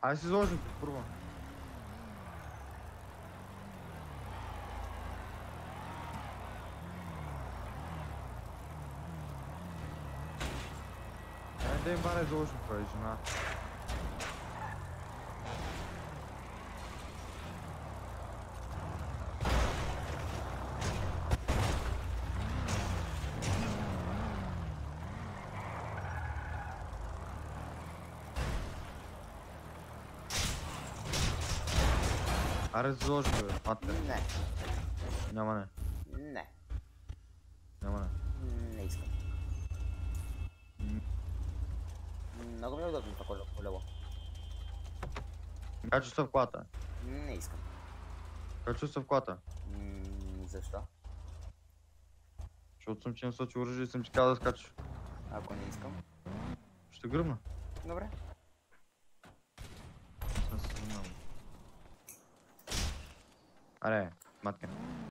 Айде си изложим първо. Да им бара изложим, това е жена. Аре да заложим, бе, матка. Не. Няма не. Не. Няма не. Не искам. Много ми е удобно това колело. Качу се в колата. Не искам. Качу се в колата. Защо? Защото съм ти насочил оръжие и съм ти казал да скачаш. Ако не искам. Ще гръмна. Добре. Съм се занимавал. Аре, матка.